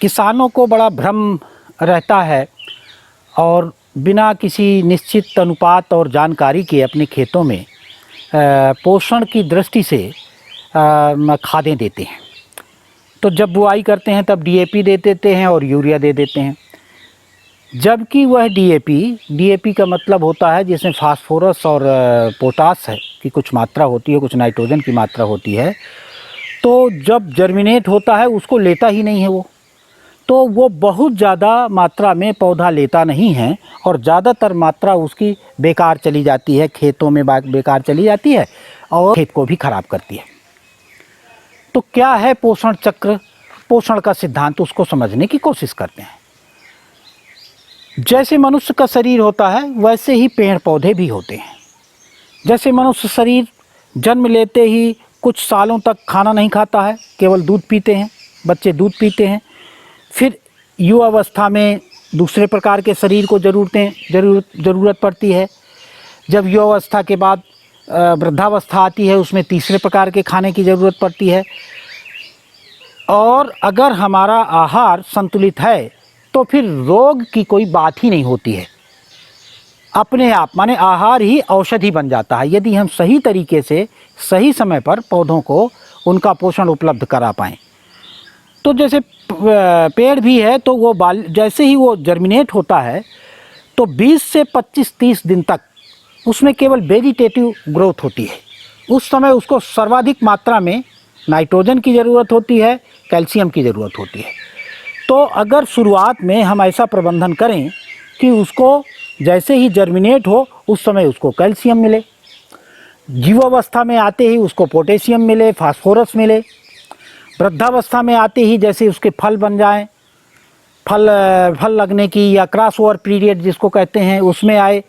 किसानों को बड़ा भ्रम रहता है और बिना किसी निश्चित अनुपात और जानकारी के अपने खेतों में पोषण की दृष्टि से खादें देते हैं। तो जब बुआई करते हैं तब डीएपी दे देते हैं और यूरिया दे देते हैं, जबकि वह डीएपी का मतलब होता है जिसमें फास्फोरस और पोटास है की कुछ मात्रा होती है, कुछ नाइट्रोजन की मात्रा होती है। तो जब जर्मिनेट होता है उसको लेता ही नहीं है वो, तो वो बहुत ज़्यादा मात्रा में पौधा लेता नहीं है और ज़्यादातर मात्रा उसकी बेकार चली जाती है, खेतों में बेकार चली जाती है और खेत को भी ख़राब करती है। तो क्या है पोषण चक्र, पोषण का सिद्धांत, उसको समझने की कोशिश करते हैं। जैसे मनुष्य का शरीर होता है वैसे ही पेड़ पौधे भी होते हैं। जैसे मनुष्य शरीर जन्म लेते ही कुछ सालों तक खाना नहीं खाता है, केवल दूध पीते हैं, बच्चे दूध पीते हैं। फिर युवावस्था में दूसरे प्रकार के शरीर को ज़रूरत पड़ती है। जब युवावस्था के बाद वृद्धावस्था आती है उसमें तीसरे प्रकार के खाने की ज़रूरत पड़ती है। और अगर हमारा आहार संतुलित है तो फिर रोग की कोई बात ही नहीं होती है, अपने आप, माने आहार ही औषधि बन जाता है यदि हम सही तरीके से सही समय पर पौधों को उनका पोषण उपलब्ध करा पाएँ। तो जैसे पेड़ भी है तो वो जैसे ही वो जर्मिनेट होता है तो 20 से 25-30 दिन तक उसमें केवल वेजिटेटिव ग्रोथ होती है। उस समय उसको सर्वाधिक मात्रा में नाइट्रोजन की ज़रूरत होती है, कैल्शियम की ज़रूरत होती है। तो अगर शुरुआत में हम ऐसा प्रबंधन करें कि उसको जैसे ही जर्मिनेट हो उस समय उसको कैल्शियम मिले, जीवावस्था में आते ही उसको पोटेशियम मिले, फास्फोरस मिले, वृद्धावस्था में आते ही जैसे उसके फल बन जाएं, फल लगने की या क्रॉस ओवर पीरियड जिसको कहते हैं उसमें आए,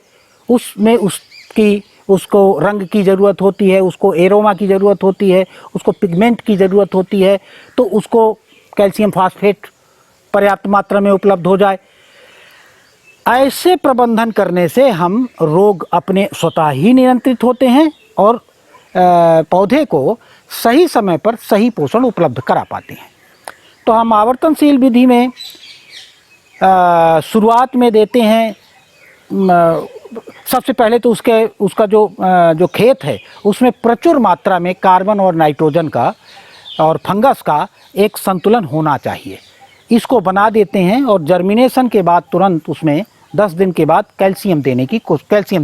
उसमें उसको रंग की ज़रूरत होती है, उसको एरोमा की ज़रूरत होती है, उसको पिगमेंट की ज़रूरत होती है, तो उसको कैल्शियम फास्फेट पर्याप्त मात्रा में उपलब्ध हो जाए। ऐसे प्रबंधन करने से हम रोग अपने स्वतः ही नियंत्रित होते हैं और पौधे को सही समय पर सही पोषण उपलब्ध करा पाते हैं। तो हम आवर्तनशील विधि में शुरुआत में देते हैं, सबसे पहले तो उसका जो खेत है उसमें प्रचुर मात्रा में कार्बन और नाइट्रोजन का और फंगस का एक संतुलन होना चाहिए, इसको बना देते हैं। और जर्मिनेशन के बाद तुरंत उसमें 10 दिन के बाद कैल्शियम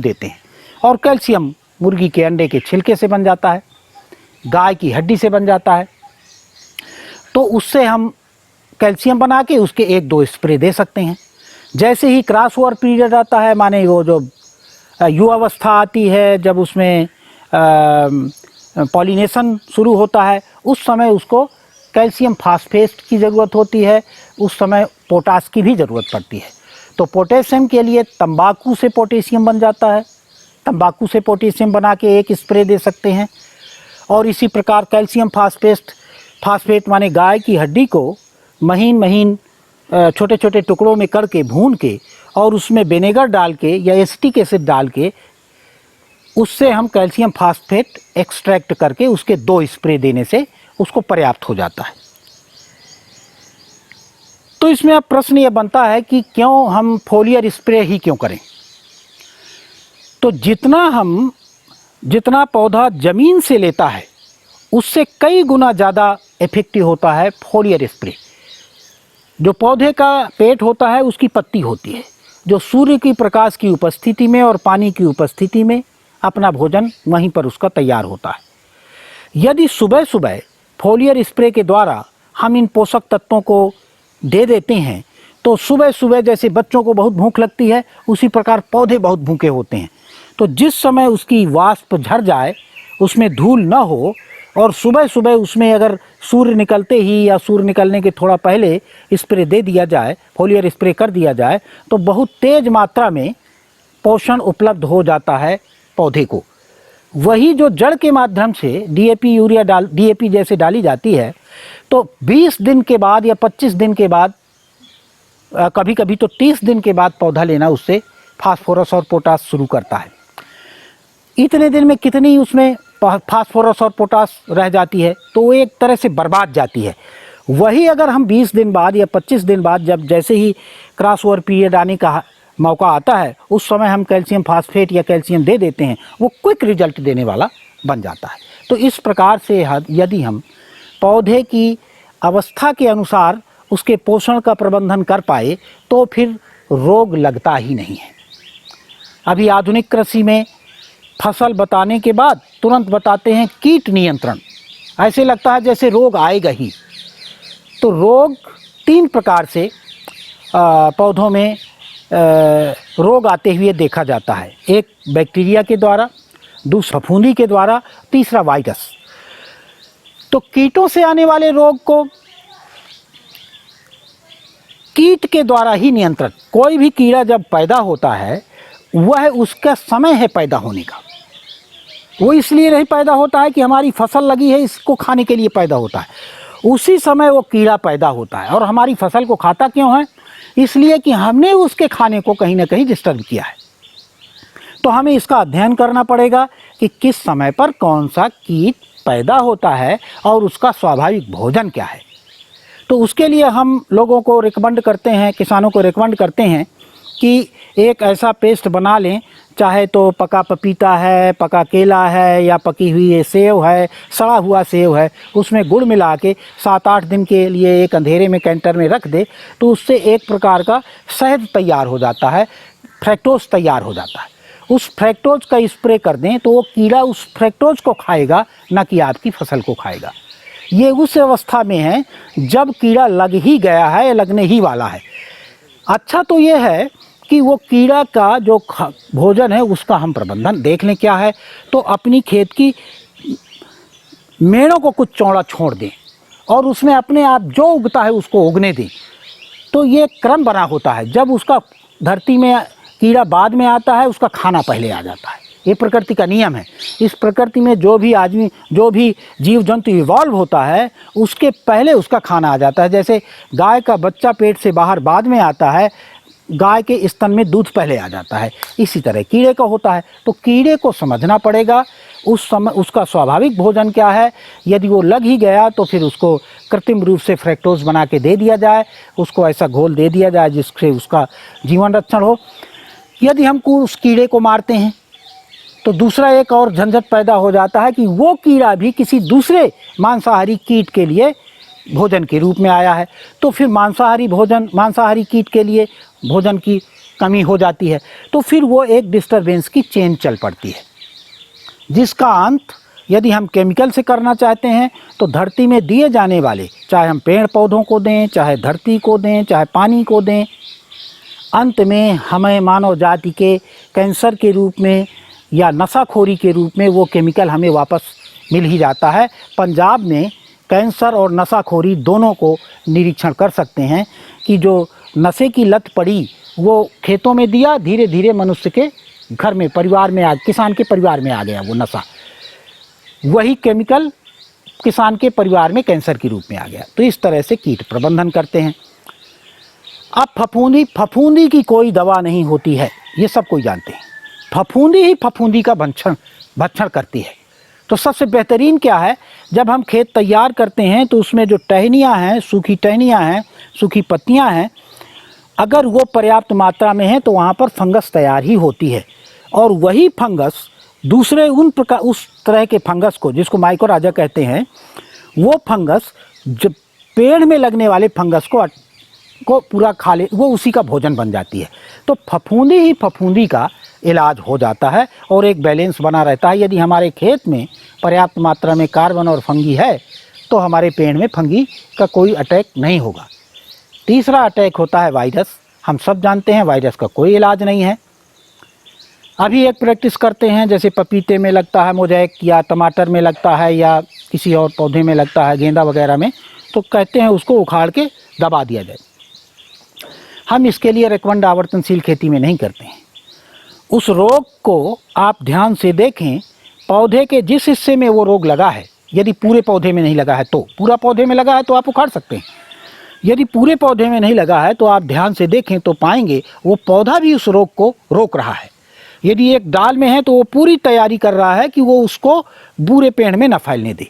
देते हैं। और कैल्शियम मुर्गी के अंडे के छिलके से बन जाता है, गाय की हड्डी से बन जाता है। तो उससे हम कैल्शियम बना के उसके 1-2 स्प्रे दे सकते हैं। जैसे ही क्रॉस ओवर पीरियड आता है, माने वो जो युवावस्था आती है, जब उसमें पॉलिनेशन शुरू होता है, उस समय उसको कैल्शियम फास्फेट की ज़रूरत होती है, उस समय पोटास की भी ज़रूरत पड़ती है। तो पोटेशियम के लिए तंबाकू से पोटेशियम बन जाता है, तंबाकू से पोटेशियम बना के 1 स्प्रे दे सकते हैं। और इसी प्रकार कैल्शियम फास्फेट माने गाय की हड्डी को महीन छोटे छोटे टुकड़ों में करके भून के और उसमें विनेगर डाल के या एसिटिक एसिड डाल के उससे हम कैल्शियम फास्फेट एक्सट्रैक्ट करके उसके 2 स्प्रे देने से उसको पर्याप्त हो जाता है। तो इसमें अब प्रश्न ये बनता है कि क्यों हम फोलियर स्प्रे ही क्यों करें। तो जितना पौधा ज़मीन से लेता है उससे कई गुना ज़्यादा इफेक्टिव होता है फोलियर स्प्रे। जो पौधे का पेट होता है उसकी पत्ती होती है, जो सूर्य की प्रकाश की उपस्थिति में और पानी की उपस्थिति में अपना भोजन वहीं पर उसका तैयार होता है। यदि सुबह सुबह फोलियर स्प्रे के द्वारा हम इन पोषक तत्वों को दे देते हैं तो सुबह सुबह जैसे बच्चों को बहुत भूख लगती है उसी प्रकार पौधे बहुत भूखे होते हैं। तो जिस समय उसकी वाष्प झड़ जाए, उसमें धूल न हो और सुबह सुबह उसमें अगर सूर्य निकलते ही या सूर्य निकलने के थोड़ा पहले स्प्रे दे दिया जाए, फोलियर स्प्रे कर दिया जाए, तो बहुत तेज़ मात्रा में पोषण उपलब्ध हो जाता है पौधे को। वही जो जड़ के माध्यम से डीएपी जैसे डाली जाती है, तो 20 दिन के बाद या 25 दिन के बाद, कभी कभी तो 30 दिन के बाद पौधा लेना उससे फास्फोरस और पोटास शुरू करता है। इतने दिन में कितनी उसमें फास्फोरस और पोटास रह जाती है, तो वो एक तरह से बर्बाद जाती है। वही अगर हम 20 दिन बाद या 25 दिन बाद जब जैसे ही क्रॉस ओवर पीरियड आने का मौका आता है, उस समय हम कैल्शियम फास्फेट या कैल्शियम दे देते हैं, वो क्विक रिजल्ट देने वाला बन जाता है। तो इस प्रकार से यदि हम पौधे की अवस्था के अनुसार उसके पोषण का प्रबंधन कर पाए तो फिर रोग लगता ही नहीं है। अभी आधुनिक कृषि में फसल बताने के बाद तुरंत बताते हैं कीट नियंत्रण। ऐसे लगता है जैसे रोग आएगा ही। तो रोग 3 प्रकार से पौधों में रोग आते हुए देखा जाता है। एक बैक्टीरिया के द्वारा, दूसरा फफूंदी के द्वारा, तीसरा वायरस। तो कीटों से आने वाले रोग को कीट के द्वारा ही नियंत्रण। कोई भी कीड़ा जब पैदा होता है वह उसका समय है पैदा होने का। वो इसलिए नहीं पैदा होता है कि हमारी फसल लगी है इसको खाने के लिए पैदा होता है, उसी समय वो कीड़ा पैदा होता है। और हमारी फसल को खाता क्यों है? इसलिए कि हमने उसके खाने को कहीं ना कहीं डिस्टर्ब किया है। तो हमें इसका अध्ययन करना पड़ेगा कि किस समय पर कौन सा कीट पैदा होता है और उसका स्वाभाविक भोजन क्या है। तो उसके लिए हम लोगों को रिकमेंड करते हैं, किसानों को रिकमेंड करते हैं कि एक ऐसा पेस्ट बना लें, चाहे तो पका पपीता है, पका केला है, या पकी हुई सेव है, सड़ा हुआ सेव है, उसमें गुड़ मिला के 7-8 दिन के लिए एक अंधेरे में कैंटर में रख दे, तो उससे एक प्रकार का शहद तैयार हो जाता है, फ्रैक्टोज तैयार हो जाता है। उस फ्रैक्टोज का स्प्रे कर दें तो वो कीड़ा उस फ्रैक्टोज को खाएगा, न कि आपकी फसल को खाएगा। ये उस अवस्था में है जब कीड़ा लग ही गया है, लगने ही वाला है। अच्छा तो ये है कि वो कीड़ा का जो भोजन है उसका हम प्रबंधन देख लें क्या है। तो अपनी खेत की मेड़ों को कुछ चौड़ा छोड़ दें और उसमें अपने आप जो उगता है उसको उगने दें। तो ये क्रम बना होता है, जब उसका धरती में कीड़ा बाद में आता है उसका खाना पहले आ जाता है। ये प्रकृति का नियम है। इस प्रकृति में जो भी जीव जंतु इवॉल्व होता है उसके पहले उसका खाना आ जाता है। जैसे गाय का बच्चा पेट से बाहर बाद में आता है, गाय के स्तन में दूध पहले आ जाता है, इसी तरह कीड़े का होता है। तो कीड़े को समझना पड़ेगा उस समय उसका स्वाभाविक भोजन क्या है। यदि वो लग ही गया तो फिर उसको कृत्रिम रूप से फ्रैक्टोज बना के दे दिया जाए, उसको ऐसा घोल दे दिया जाए जिससे उसका जीवन रक्षण हो। यदि हम उस कीड़े को मारते हैं तो दूसरा एक और झंझट पैदा हो जाता है कि वो कीड़ा भी किसी दूसरे मांसाहारी कीट के लिए भोजन के रूप में आया है, तो फिर मांसाहारी कीट के लिए भोजन की कमी हो जाती है। तो फिर वो एक डिस्टरबेंस की चेन चल पड़ती है, जिसका अंत यदि हम केमिकल से करना चाहते हैं तो धरती में दिए जाने वाले, चाहे हम पेड़ पौधों को दें, चाहे धरती को दें, चाहे पानी को दें, अंत में हमें मानव जाति के कैंसर के रूप में या नशाखोरी के रूप में वो केमिकल हमें वापस मिल ही जाता है। पंजाब में कैंसर और नशाखोरी दोनों को निरीक्षण कर सकते हैं कि जो नशे की लत पड़ी वो खेतों में दिया, धीरे धीरे मनुष्य के घर में, परिवार में किसान के परिवार में आ गया वो नशा। वही केमिकल किसान के परिवार में कैंसर के रूप में आ गया। तो इस तरह से कीट प्रबंधन करते हैं। अब फफूंदी की कोई दवा नहीं होती है, ये सब कोई जानते हैं। फफूंदी ही फफूंदी का भक्षण करती है। तो सबसे बेहतरीन क्या है, जब हम खेत तैयार करते हैं तो उसमें जो टहनियाँ हैं, सूखी टहनियाँ हैं, सूखी पत्तियाँ हैं, अगर वो पर्याप्त मात्रा में है तो वहाँ पर फंगस तैयार ही होती है। और वही फंगस दूसरे उस तरह के फंगस को, जिसको माइकोराजा कहते हैं, वो फंगस जब पेड़ में लगने वाले फंगस को पूरा खा ले, वो उसी का भोजन बन जाती है। तो फफूंदी ही फफूंदी का इलाज हो जाता है और एक बैलेंस बना रहता है। यदि हमारे खेत में पर्याप्त मात्रा में कार्बन और फंगी है तो हमारे पेड़ में फंगी का कोई अटैक नहीं होगा। तीसरा अटैक होता है वायरस। हम सब जानते हैं वायरस का कोई इलाज नहीं है। अभी एक प्रैक्टिस करते हैं, जैसे पपीते में लगता है मोज़ेक, या टमाटर में लगता है, या किसी और पौधे में लगता है, गेंदा वगैरह में, तो कहते हैं उसको उखाड़ के दबा दिया जाए। हम इसके लिए रेकमेंड आवर्तनशील खेती में नहीं करते हैं। उस रोग को आप ध्यान से देखें, पौधे के जिस हिस्से में वो रोग लगा है, यदि पूरे पौधे में नहीं लगा है तो, पूरा पौधे में लगा है तो आप उखाड़ सकते हैं। यदि पूरे पौधे में नहीं लगा है तो आप ध्यान से देखें तो पाएंगे वो पौधा भी उस रोग को रोक रहा है। यदि एक डाल में है तो वो पूरी तैयारी कर रहा है कि वो उसको पूरे पेड़ में न फैलने दे।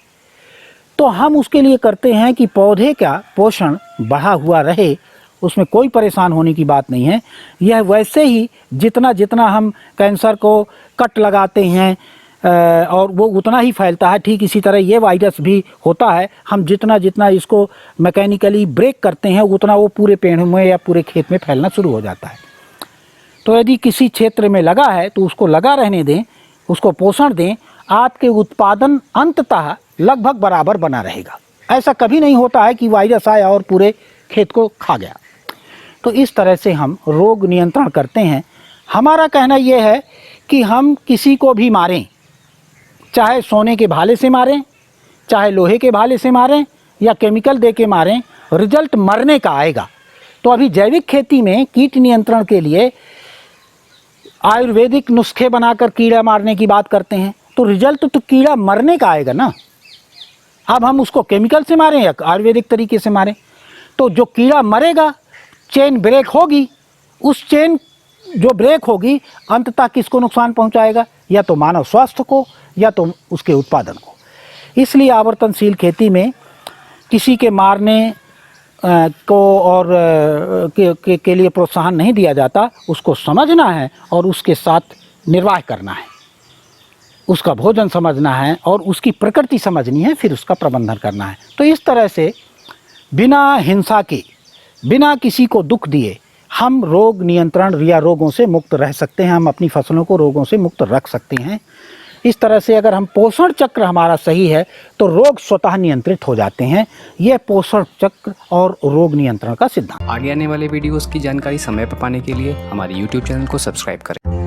तो हम उसके लिए करते हैं कि पौधे का पोषण बढ़ा हुआ रहे, उसमें कोई परेशान होने की बात नहीं है। यह वैसे ही जितना जितना हम कैंसर को कट लगाते हैं और वो उतना ही फैलता है, ठीक इसी तरह ये वायरस भी होता है। हम जितना जितना इसको मैकेनिकली ब्रेक करते हैं उतना वो पूरे पेड़ में या पूरे खेत में फैलना शुरू हो जाता है। तो यदि किसी क्षेत्र में लगा है तो उसको लगा रहने दें, उसको पोषण दें, आपके उत्पादन अंततः लगभग बराबर बना रहेगा। ऐसा कभी नहीं होता है कि वायरस आया और पूरे खेत को खा गया। तो इस तरह से हम रोग नियंत्रण करते हैं। हमारा कहना यह है कि हम किसी को भी मारें, चाहे सोने के भाले से मारें, चाहे लोहे के भाले से मारें या केमिकल दे के मारें, रिजल्ट मरने का आएगा। तो अभी जैविक खेती में कीट नियंत्रण के लिए आयुर्वेदिक नुस्खे बनाकर कीड़ा मारने की बात करते हैं, तो रिजल्ट तो कीड़ा मरने का आएगा ना। अब हम उसको केमिकल से मारें या आयुर्वेदिक तरीके से मारें, तो जो कीड़ा मरेगा चेन ब्रेक होगी, उस चेन जो ब्रेक होगी अंततः किसको नुकसान पहुंचाएगा? या तो मानव स्वास्थ्य को या तो उसके उत्पादन को। इसलिए आवर्तनशील खेती में किसी के मारने को और के लिए प्रोत्साहन नहीं दिया जाता। उसको समझना है और उसके साथ निर्वाह करना है, उसका भोजन समझना है और उसकी प्रकृति समझनी है, फिर उसका प्रबंधन करना है। तो इस तरह से बिना हिंसा के, बिना किसी को दुख दिए हम रोग नियंत्रण या रोगों से मुक्त रह सकते हैं। हम अपनी फसलों को रोगों से मुक्त रख सकते हैं। इस तरह से अगर हम पोषण चक्र हमारा सही है तो रोग स्वतः नियंत्रित हो जाते हैं। यह पोषण चक्र और रोग नियंत्रण का सिद्धांत। आगे आने वाले वीडियोस की जानकारी समय पर पाने के लिए हमारे YouTube चैनल को सब्सक्राइब करें।